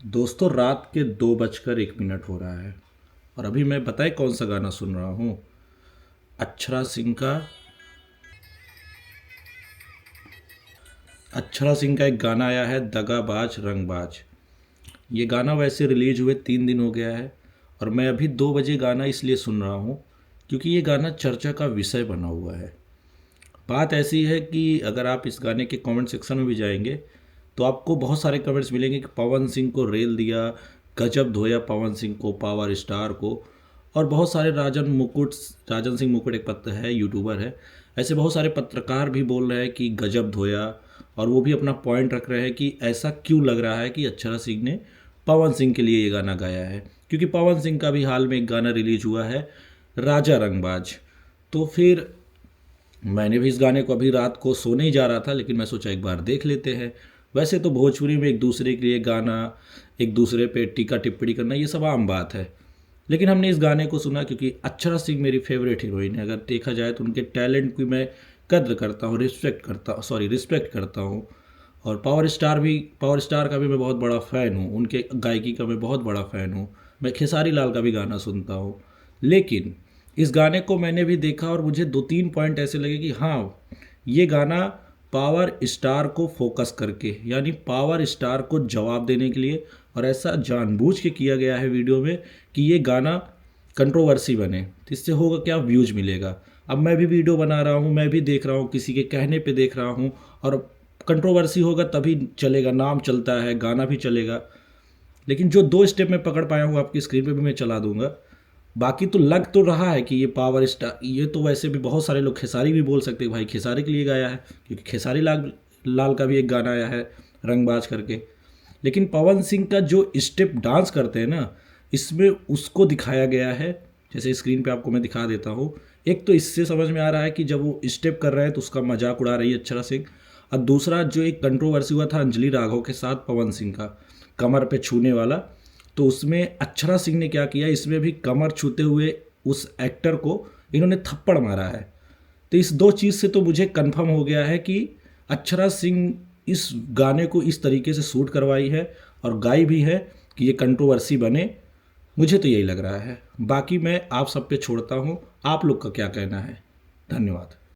दोस्तों रात के 2:01 हो रहा है और अभी मैं बताए कौन सा गाना सुन रहा हूँ। अक्षरा सिंह का एक गाना आया है, दगाबाज रंगबाज। ये गाना वैसे रिलीज हुए 3 दिन हो गया है और मैं अभी 2 बजे गाना इसलिए सुन रहा हूँ क्योंकि ये गाना चर्चा का विषय बना हुआ है। बात ऐसी है कि अगर आप इस गाने के कमेंट सेक्शन में भी जाएंगे तो आपको बहुत सारे कमेंट्स मिलेंगे कि पवन सिंह को रेल दिया, गजब धोया पवन सिंह को, पावर स्टार को। और बहुत सारे राजन सिंह मुकुट एक पत्र है, यूट्यूबर है, ऐसे बहुत सारे पत्रकार भी बोल रहे हैं कि गजब धोया। और वो भी अपना पॉइंट रख रहे हैं कि ऐसा क्यों लग रहा है कि अक्षरा सिंह ने पवन सिंह के लिए ये गाना गाया है, क्योंकि पवन सिंह का भी हाल में एक गाना रिलीज हुआ है, राजा रंगबाज। तो फिर मैंने भी इस गाने को अभी रात को सोने ही जा रहा था, लेकिन मैं सोचा एक बार देख लेते हैं। वैसे तो भोजपुरी में एक दूसरे के लिए गाना, एक दूसरे पे टीका टिप्पणी करना, ये सब आम बात है। लेकिन हमने इस गाने को सुना क्योंकि अक्षरा सिंह मेरी फेवरेट हीरोइन है। अगर देखा जाए तो उनके टैलेंट की मैं कद्र करता हूँ, रिस्पेक्ट करता हूँ। और पावर स्टार का भी मैं बहुत बड़ा फ़ैन हूँ, उनके गायकी का मैं बहुत बड़ा फ़ैन हूँ। मैं खेसारी लाल का भी गाना सुनता हूँ। लेकिन इस गाने को मैंने भी देखा और मुझे 2-3 पॉइंट ऐसे लगे कि हाँ, ये गाना पावर स्टार को फोकस करके, यानी पावर स्टार को जवाब देने के लिए, और ऐसा जानबूझ के किया गया है वीडियो में कि ये गाना कंट्रोवर्सी बने। तो इससे होगा क्या, व्यूज मिलेगा। अब मैं भी वीडियो बना रहा हूँ, मैं भी देख रहा हूँ, किसी के कहने पे देख रहा हूँ, और कंट्रोवर्सी होगा तभी चलेगा, नाम चलता है, गाना भी चलेगा। लेकिन जो 2 स्टेप मैं पकड़ पाया हूँ आपकी स्क्रीन पे भी मैं चला दूंगा। बाकी तो लग तो रहा है कि ये पावर स्टार, ये तो वैसे भी बहुत सारे लोग खेसारी भी बोल सकते हैं भाई खेसारी के लिए गाया है, क्योंकि खेसारी लाल का भी एक गाना आया है रंगबाज करके। लेकिन पवन सिंह का जो स्टेप डांस करते हैं ना, इसमें उसको दिखाया गया है। जैसे स्क्रीन पे आपको मैं दिखा देता हूँ। एक तो इससे समझ में आ रहा है कि जब वो स्टेप कर रहे हैं तो उसका मजाक उड़ा रही है अक्षरा सिंह। और दूसरा जो एक कंट्रोवर्सी हुआ था अंजलि राघव के साथ पवन सिंह का, कमर पे छूने वाला, तो उसमें अक्षरा सिंह ने क्या किया, इसमें भी कमर छूते हुए उस एक्टर को इन्होंने थप्पड़ मारा है। तो इस 2 चीज़ से तो मुझे कंफर्म हो गया है कि अक्षरा सिंह इस गाने को इस तरीके से शूट करवाई है और गाई भी है कि ये कंट्रोवर्सी बने। मुझे तो यही लग रहा है। बाकी मैं आप सब पे छोड़ता हूँ, आप लोग का क्या कहना है। धन्यवाद।